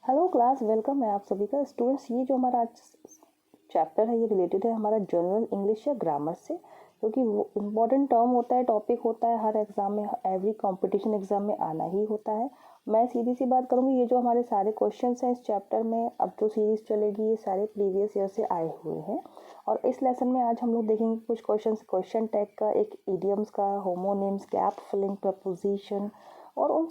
Hello class, welcome. मैं आप सभी का स्टूडेंट्स। ये जो हमारा आज चैप्टर है ये रिलेटेड है हमारा जनरल इंग्लिश या ग्रामर से, क्योंकि वो इम्पॉर्टेंट टर्म होता है, टॉपिक होता है, हर एग्जाम में, एवरी कंपटीशन एग्जाम में आना ही होता है। मैं सीधी सी बात करूँगी, ये जो हमारे सारे क्वेश्चंस हैं इस चैप्टर में, अब जो सीरीज चलेगी ये सारे प्रीवियस ईयर से आए हुए हैं। और इस लेसन में आज हम लोग देखेंगे कुछ क्वेश्चन टैग का, एक इडियम्स का, होमोनिम्स, गैप फिलिंग, प्रपोजिशन, और उन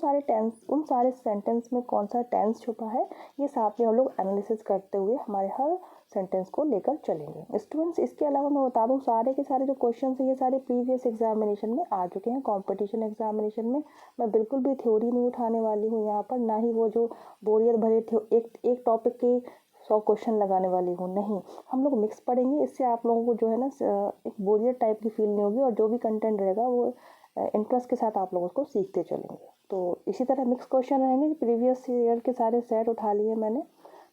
सारे सेंटेंस में कौन सा टेंस छुपा है, ये साथ में हम लोग एनालिसिस करते हुए हमारे हर सेंटेंस को लेकर चलेंगे। स्टूडेंट्स, इसके अलावा मैं बता दूं, सारे के सारे जो क्वेश्चन हैं ये सारे प्रीवियस एग्जामिनेशन में आ चुके हैं, कंपटीशन एग्जामिनेशन में। मैं बिल्कुल भी थ्योरी नहीं उठाने वाली हूँ यहाँ पर, ना ही वो जो बोरियत भरे एक टॉपिक के 100 क्वेश्चन लगाने वाली हूँ, नहीं। हम लोग मिक्स पढ़ेंगे, इससे आप लोगों को जो है ना एक बोरियत टाइप की फील नहीं होगी, और जो भी कंटेंट रहेगा वो इंटरेस्ट के साथ आप लोग उसको सीखते चलेंगे। तो इसी तरह मिक्स क्वेश्चन रहेंगे, प्रीवियस ईयर के सारे सेट उठा लिए मैंने,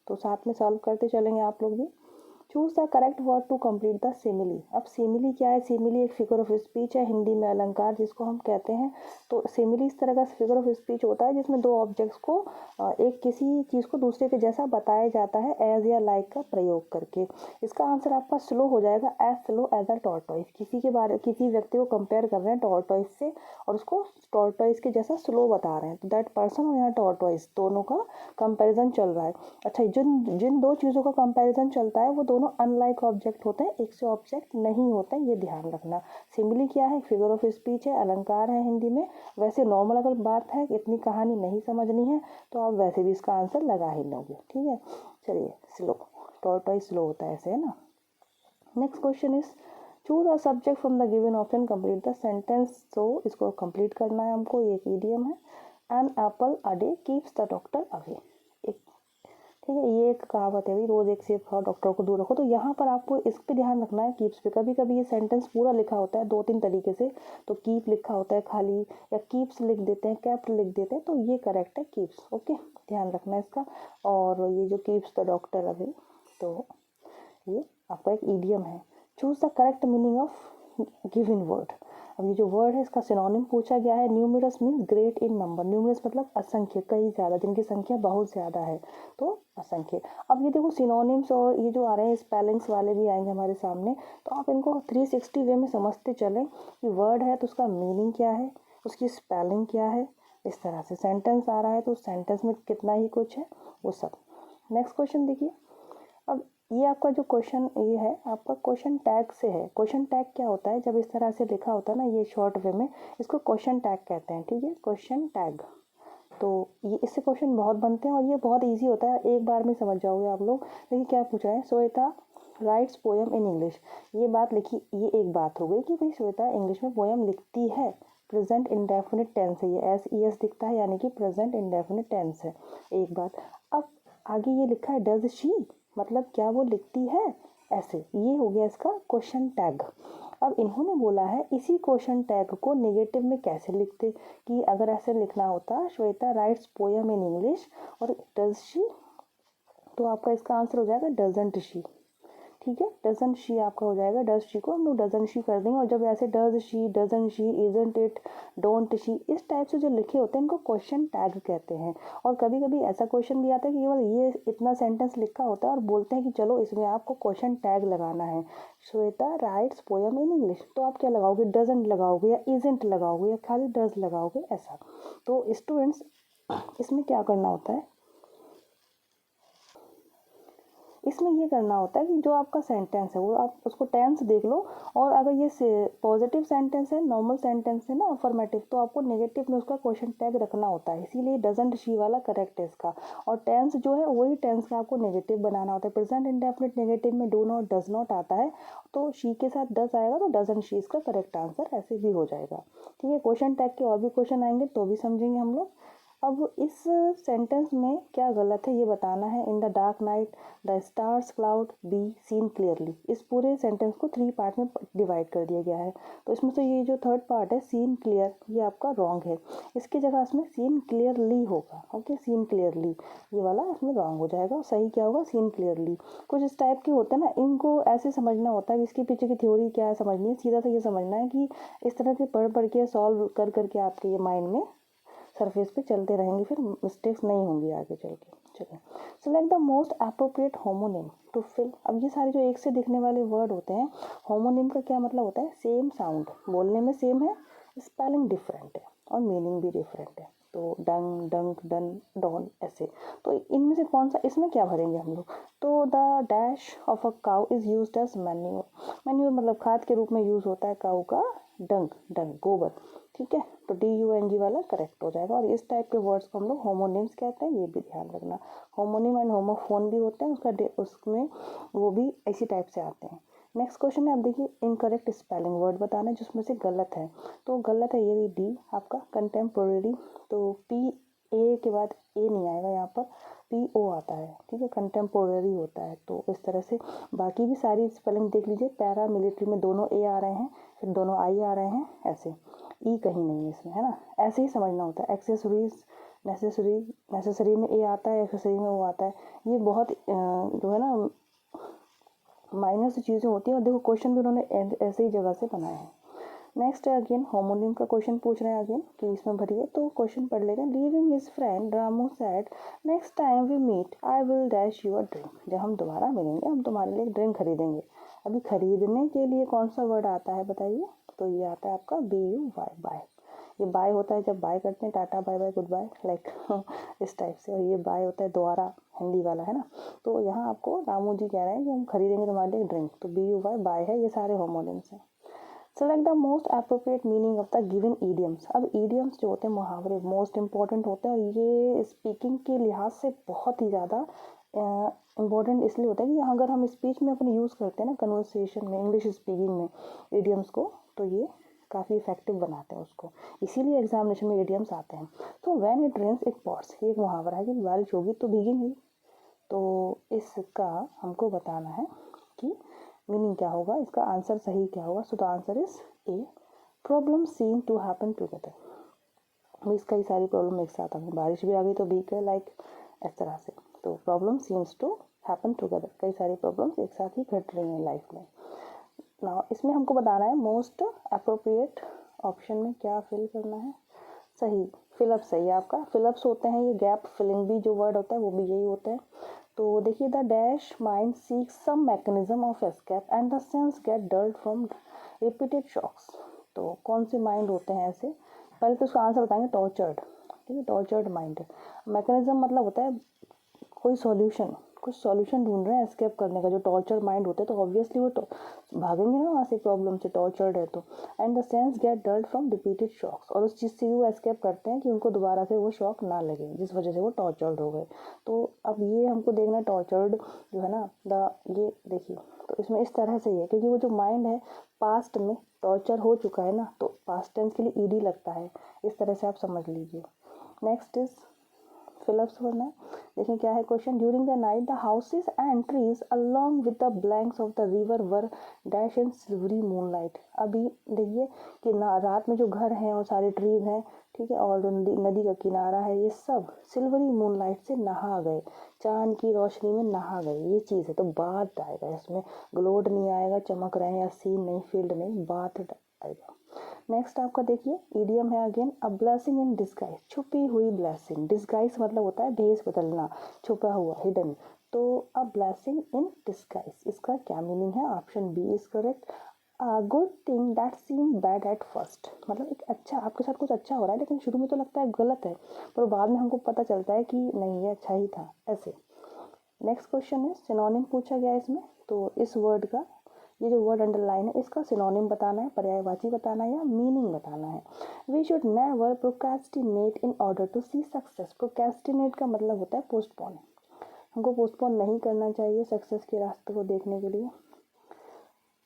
तो साथ में सॉल्व करते चलेंगे आप लोग भी। Choose the correct word to complete the simile. अब सिमिली क्या है? सिमिली एक फिगर ऑफ स्पीच है, हिंदी में अलंकार जिसको हम कहते हैं। तो सिमिली इस तरह का फिगर ऑफ स्पीच होता है जिसमें दो ऑब्जेक्ट्स को एक किसी चीज़ को दूसरे के जैसा बताया जाता है एज या लाइक का प्रयोग करके। इसका आंसर आपका स्लो हो जाएगा, as slow as a tortoise. किसी व्यक्ति को कंपेयर कर रहे हैं टॉर्टोइस से, और उसको टॉर्टोइस के जैसा स्लो बता रहे हैं, तो दैट पर्सन और यहाँ टॉर्टोइस दोनों का कंपैरिजन चल रहा है। अच्छा, जिन जिन दो चीज़ों का कंपैरिजन चलता है वो दोनों अनलाइक ऑब्जेक्ट होते हैं, एक से ऑब्जेक्ट नहीं होते हैं, ये ध्यान रखना। सिमिली क्या है? फिगर ऑफ स्पीच है, अलंकार है हिंदी में। वैसे नॉर्मल अगर बात है, इतनी कहानी नहीं समझनी है तो आप वैसे भी इसका आंसर लगा ही लोगे, ठीक है। चलिए, स्लो, टॉर्टोइस स्लो होता है ऐसे, है ना। Next question is choose a subject from the given option, complete the sentence. तो इसको कंप्लीट करना है हमको, ये एक ईडियम है। An apple a day keeps the doctor away. एक, ठीक है, ये एक कहावत है भाई, रोज एक सेब खाओ डॉक्टर को दूर रखो। तो यहाँ पर आपको इस पे ध्यान रखना है, कीप्स पे। कभी कभी ये सेंटेंस पूरा लिखा होता है दो तीन तरीके से, तो कीप लिखा होता है खाली, या कीप्स लिख देते हैं, कैप्ट लिख देते हैं, तो ये करेक्ट है कीप्स। ओके, ध्यान रखना है इसका। और ये जो कीप्स द डॉक्टर अवे, तो ये आपका एक ईडियम है। Choose the correct meaning of given word. अब ये जो वर्ड है इसका सिनोनिम पूछा गया है। Numerous means great in number. Numerous मतलब असंख्य, कई ज़्यादा, जिनकी संख्या बहुत ज़्यादा है, तो असंख्य। अब ये देखो सिनोनिम्स और ये जो आ रहे हैं स्पेलिंग्स वाले भी आएंगे हमारे सामने, तो आप इनको 360 वे में समझते चलें कि वर्ड है तो उसका मीनिंग क्या है, उसकी स्पेलिंग क्या है। इस तरह से सेंटेंस आ रहा है तो सेंटेंस में कितना ही कुछ है वो सब। नेक्स्ट क्वेश्चन देखिए। अब ये आपका जो क्वेश्चन ये है आपका क्वेश्चन टैग से है। क्वेश्चन टैग क्या होता है? जब इस तरह से लिखा होता है ना ये शॉर्ट वे में, इसको क्वेश्चन टैग कहते हैं, ठीक है, क्वेश्चन टैग। तो ये इससे क्वेश्चन बहुत बनते हैं और ये बहुत इजी होता है, एक बार में समझ जाओगे आप लोग। देखिए क्या पूछा है, Shweta rights poem in English. ये बात लिखी, ये एक बात हो गई कि भाई श्वेता इंग्लिश में पोएम लिखती है। प्रेजेंट इंडेफिनिट टेंस है, ये एस ई एस दिखता है, यानी कि प्रेजेंट इंडेफिनिट टेंस है, एक बात। अब आगे ये लिखा है डज शी, मतलब क्या वो लिखती है, ऐसे। ये हो गया इसका क्वेश्चन टैग। अब इन्होंने बोला है इसी क्वेश्चन टैग को नेगेटिव में कैसे लिखते, कि अगर ऐसे लिखना होता Shweta rights poem in English और डज शी, तो आपका इसका आंसर हो जाएगा डजंट शी, ठीक है। डजंट शी आपका हो जाएगा, डज शी को हम लोग डजंट शी कर देंगे। और जब ऐसे does she, doesn't she, isn't it, don't she, इस टाइप से जो लिखे होते हैं इनको क्वेश्चन टैग कहते हैं। और कभी कभी ऐसा क्वेश्चन भी आता है कि केवल ये इतना सेंटेंस लिखा होता है और बोलते हैं कि चलो इसमें आपको क्वेश्चन टैग लगाना है, Shweta rights poem in English, तो आप क्या लगाओगे? डजंट लगाओगे या इजंट लगाओगे या खाली डज लगाओगे, ऐसा। तो स्टूडेंट्स, इसमें क्या करना होता है, इसमें ये करना होता है कि जो आपका सेंटेंस है वो आप उसको टेंस देख लो, और अगर ये पॉजिटिव सेंटेंस है, नॉर्मल सेंटेंस है ना, अफर्मेटिव, तो आपको नेगेटिव में उसका क्वेश्चन टैग रखना होता है, इसीलिए डजंट शी वाला करेक्ट है इसका। और टेंस जो है वही टेंस का आपको नेगेटिव बनाना होता है। प्रेजेंट इंडेफिनिट नेगेटिव में डू नॉट, डज नॉट आता है, तो शी के साथ डज आएगा तो डजंट शी इसका करेक्ट आंसर ऐसे भी हो जाएगा, ठीक है। क्वेश्चन टैग के और भी क्वेश्चन आएंगे तो भी समझेंगे हम लोग। अब इस सेंटेंस में क्या गलत है ये बताना है। In the dark night the stars cloud be seen clearly. इस पूरे सेंटेंस को 3 पार्ट में डिवाइड कर दिया गया है, तो इसमें से ये जो थर्ड पार्ट है सीन क्लियर, ये आपका रॉन्ग है। इसकी जगह इसमें सीन क्लियरली होगा, ओके, सीन क्लियरली, ये वाला इसमें रॉन्ग हो जाएगा। सही क्या होगा? Scene clearly. कुछ इस टाइप के होते हैं ना, इनको ऐसे समझना होता है कि इसके पीछे की थ्योरी क्या है समझनी है, सीधा सा ये समझना है कि इस तरह के पढ़ पढ़ के सॉल्व कर करके आपके ये माइंड में सरफेस पे चलते रहेंगे, फिर मिस्टेक्स नहीं होंगी आगे चल के। चलिए, select the most appropriate homonym to fill. अब ये सारे जो एक से दिखने वाले वर्ड होते हैं, होमोनिम का क्या मतलब होता है, सेम साउंड, बोलने में सेम है, स्पेलिंग डिफरेंट है और मीनिंग भी डिफरेंट है। तो डंग, डंक, डन, डॉन, ऐसे। तो इनमें से कौन सा, इसमें क्या भरेंगे हम लोग, तो the dash of a cow is used as manure. Manure मतलब खाद के रूप में यूज होता है काऊ का डंग, डंग गोबर, ठीक है। तो DUNG वाला करेक्ट हो जाएगा। और इस टाइप के वर्ड्स को हम लोग होमोनिम्स कहते हैं, ये भी ध्यान रखना। होमोनिम एंड होमोफोन भी होते हैं, उसमें वो भी इसी टाइप से आते हैं। नेक्स्ट क्वेश्चन है, आप देखिए, इनकरेक्ट स्पेलिंग वर्ड बताना है जिसमें से गलत है। तो गलत है ये डी आपका कंटेम्पोरेरी, तो PA के बाद ए नहीं आएगा, यहाँ पर PO आता है, ठीक है, कंटेम्पोरेरी होता है। तो इस तरह से बाकी भी सारी स्पेलिंग देख लीजिए, पैरा मिलिट्री में दोनों ए आ रहे हैं, फिर दोनों आई आ रहे हैं, ऐसे ई कहीं नहीं है इसमें, है ना, ऐसे ही समझना होता है। एक्सेसरीज, नेसेसरी में ए आता है, एक्सेसरी में वो आता है। ये बहुत जो है ना माइनर सी चीज़ें होती हैं, और देखो क्वेश्चन भी उन्होंने ऐसे ही जगह से बनाए हैं। नेक्स्ट है अगेन होमोनिम का क्वेश्चन पूछ रहे हैं अगेन कि इसमें भरिए, तो क्वेश्चन पढ़ लेते हैं। Leaving his friend Ramu said next time we meet I will dash you a drink. जब हम दोबारा मिलेंगे हम तुम्हारे लिए ड्रिंक खरीदेंगे। अभी खरीदने के लिए कौन सा वर्ड आता है बताइए, तो ये आता है आपका BUY, बाय। ये बाय होता है जब बाय करते हैं, tata bye bye good bye, like इस टाइप से। और ये बाय होता है दोबारा, हिंदी वाला, है ना। तो यहाँ आपको रामू जी कह रहे हैं कि हम खरीदेंगे तुम्हारे लिए ड्रिंक, तो BUY बाय है, ये सारे होमोनिम्स हैं। Select the most appropriate meaning of the given idioms. अब ईडियम्स जो होते हैं, मुहावरे, मोस्ट इंपॉर्टेंट होते हैं, और ये स्पीकिंग के लिहाज से बहुत ही ज़्यादा इम्पॉर्टेंट इसलिए होता है कि अगर हम स्पीच में अपने यूज़ करते हैं ना, कन्वर्सेशन में, इंग्लिश स्पीकिंग में ईडियम्स को, तो ये काफ़ी इफेक्टिव बनाते हैं उसको, इसीलिए एग्जामिनेशन में ईडियम्स आते हैं। तो when it rains it pots, ये एक मुहावरा है कि बारिश होगी तो भीगेंगी। तो इसका हमको बताना है कि मीनिंग क्या होगा, इसका आंसर सही क्या होगा। So the answer is A, problem seem to happen together. इसका ही सारी प्रॉब्लम एक साथ आ गई, बारिश भी आ गई तो भीग गए, लाइक इस तरह से। तो problem seems to happen together, कई सारी प्रॉब्लम्स एक साथ ही घट रही हैं लाइफ में। नाउ इसमें हमको बताना है मोस्ट अप्रोप्रिएट ऑप्शन में क्या फिल करना है, सही फिलअप सही है आपका। फिलअप्स होते हैं ये, गैप फिलिंग भी जो वर्ड होता है वो भी यही होता है। तो देखिए, the dash mind seeks some mechanism of escape and the sense get dulled from repeated shocks. तो कौन से माइंड होते हैं ऐसे, पहले तो उसका आंसर बताएंगे, टॉर्चर्ड, ठीक है, टॉर्चर्ड माइंड। मैकेनिज्म मतलब होता है कोई सॉल्यूशन, कुछ सॉल्यूशन ढूंढ रहे हैं एस्केप करने का। जो टॉर्चर माइंड होते हैं तो ऑब्वियसली वो भागेंगे ना वहाँ से, प्रॉब्लम से, टॉर्चर्ड है तो। And the sense get dulled from repeated shocks, और उस चीज़ से वो एस्केप करते हैं कि उनको दोबारा से वो शॉक ना लगे जिस वजह से वो टॉर्चर्ड हो गए। तो अब ये हमको देखना है टॉर्चर्ड जो है ना, ये देखिए, तो इसमें इस तरह से ही है, क्योंकि वो जो माइंड है पास्ट में टॉर्चर हो चुका है ना, तो पास्ट टेंस के लिए ED लगता है, इस तरह से आप समझ लीजिए। नेक्स्ट इज फिलअप्स होना है। देखिए क्या है question, during the night the houses and trees along with the blanks of the river were dash in silvery moonlight. अभी देखिए कि रात में जो घर हैं और सारे ट्रीज हैं, ठीक है, और नदी का किनारा है, ये सब सिल्वरी मूनलाइट से नहा गए, चांद की रोशनी में नहा गए, ये चीज़ है। तो बात आएगा इसमें, ग्लोड नहीं आएगा, चमक रहे हैं या सीन नहीं, फील्ड नहीं, बात आएगा। नेक्स्ट आपका देखिए ईडियम है again, a blessing in disguise, छुपी हुई ब्लेसिंग। डिस्गाइज मतलब होता है भेस बदलना, छुपा हुआ, हिडन। तो अ ब्लेसिंग इन डिस्गाइज, इसका क्या मीनिंग है, option B is correct. A good thing that seem bad at first, मतलब एक अच्छा, आपके साथ कुछ अच्छा हो रहा है लेकिन शुरू में तो लगता है गलत है, पर बाद में हमको पता चलता है कि नहीं ये अच्छा ही था, ऐसे। नेक्स्ट क्वेश्चन है सिनोनिम पूछा गया है इसमें, तो इस वर्ड का, ये जो वर्ड अंडरलाइन है, इसका सिनोनिम बताना है, पर्यायवाची बताना है या मीनिंग बताना है। We should never procrastinate in order to see success. Procrastinate का मतलब होता है पोस्टपोन, हमको पोस्टपोन नहीं करना चाहिए सक्सेस के रास्ते को देखने के लिए,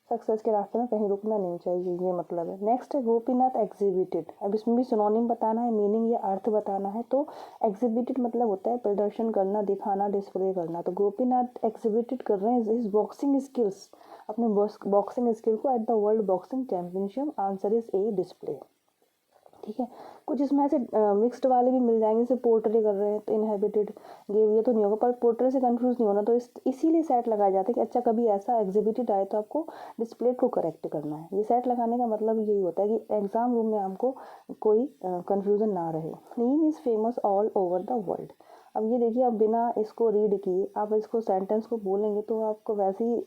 सक्सेस के रास्ते में कहीं रुकना नहीं चाहिए, ये मतलब है। नेक्स्ट है गोपीनाथ एग्जिबिटेड, अब इसमें भी सिनोनिम बताना है, मीनिंग या अर्थ बताना है। तो एग्जिबिटेड मतलब होता है प्रदर्शन करना, दिखाना, डिस्प्ले करना। तो गोपीनाथ एग्जिबिटेड कर रहे हैं इस बॉक्सिंग स्किल्स, अपने बॉक्सिंग स्किल को at the world boxing championship. Answer is A, display. ठीक है। कुछ इसमें ऐसे मिक्स्ड वाले भी मिल जाएंगे, जैसे पोर्ट्रे कर रहे हैं तो इनहेबिटेड गेव, ये तो नहीं होगा, पर पोर्ट्रे से कंफ्यूज नहीं होना, तो इसीलिए सेट लगाए जाते हैं कि अच्छा कभी ऐसा एग्जिबिटेड आए तो आपको डिस्प्ले को करेक्ट करना है। ये सेट लगाने का मतलब यही होता है कि एग्जाम रूम में आपको कोई कन्फ्यूजन ना रहे। Neem is famous all over the world. अब ये देखिए, आप बिना इसको रीड किए आप इसको सेंटेंस को बोलेंगे तो आपको वैसे ही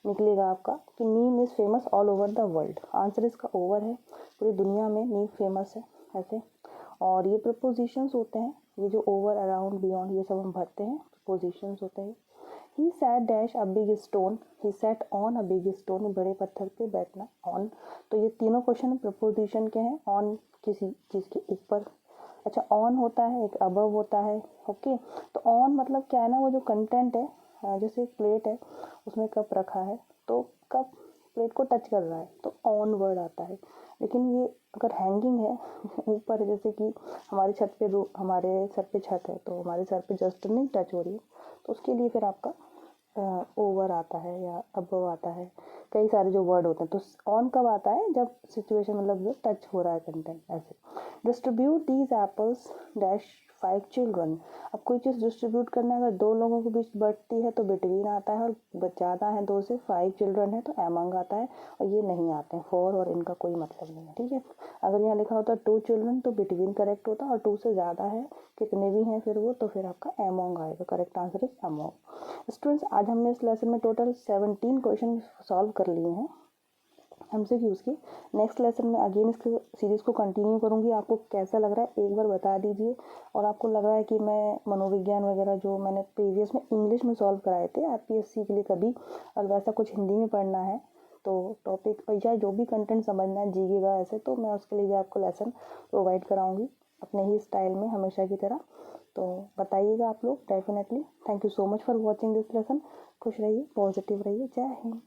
निकलेगा आपका कि neem is famous all over the world. Answer इसका ओवर है, पूरी दुनिया में नीम फेमस है ऐसे। और ये प्रपोजिशंस होते हैं, ये जो ओवर, अराउंड, बियॉन्ड, ये सब हम भरते हैं, प्रपोजिशंस होते हैं। He sat dash a big stone, he sat on a big stone, बड़े पत्थर पे बैठना, ऑन। तो ये तीनों क्वेश्चन प्रपोजिशन के हैं, ऑन किसी चीज़ के ऊपर। अच्छा, ऑन होता है, एक अबव होता है, ओके। तो ऑन मतलब क्या है ना, वो जो कंटेंट है, जैसे एक प्लेट है उसमें कप रखा है तो कप प्लेट को टच कर रहा है तो ऑन वर्ड आता है। लेकिन ये अगर हैंगिंग है ऊपर, जैसे कि हमारे छत पे हमारे सर पे छत है तो हमारे सर पे जस्ट नहीं टच हो रही है, तो उसके लिए फिर आपका ओवर आता है या अबव आता है। कई सारे जो वर्ड होते हैं, तो ऑन कब आता है, जब सिचुएशन मतलब जो टच हो रहा है कंटेंट, ऐसे। Distribute these apples dash 5 children. अब कोई चीज़ डिस्ट्रीब्यूट करना है, अगर 2 लोगों के बीच बढ़ती है तो बिटवीन आता है, और ज़्यादा है 2 से, 5 चिल्ड्रन है तो एमंग आता है, और ये नहीं आते हैं, फॉर और इनका कोई मतलब नहीं है, ठीक है। अगर यहाँ लिखा होता है 2 चिल्ड्रन तो बिटवीन करेक्ट होता है, और 2 से ज़्यादा है, कितने भी हैं फिर वो, तो फिर आपका एमंग आएगा। Correct answer is among. Students, आज हमने इस लेसन में टोटल 17 क्वेश्चन सॉल्व कर लिए हैं एमसीक्यूज़ की। नेक्स्ट लेसन में अगेन इस सीरीज़ को कंटिन्यू करूँगी। आपको कैसा लग रहा है एक बार बता दीजिए, और आपको लग रहा है कि मैं मनोविज्ञान वगैरह जो मैंने प्रीवियस में इंग्लिश में सॉल्व कराए थे आरपीएससी के लिए कभी, और वैसा कुछ हिंदी में पढ़ना है तो टॉपिक या जो भी कंटेंट समझना है जीके का ऐसे, तो मैं उसके लिए भी आपको लेसन प्रोवाइड कराऊँगी अपने ही स्टाइल में हमेशा की तरह। तो बताइएगा आप लोग definitely. Thank you so much for watching this lesson. खुश रहिए, पॉजिटिव रहिए। जय हिंद।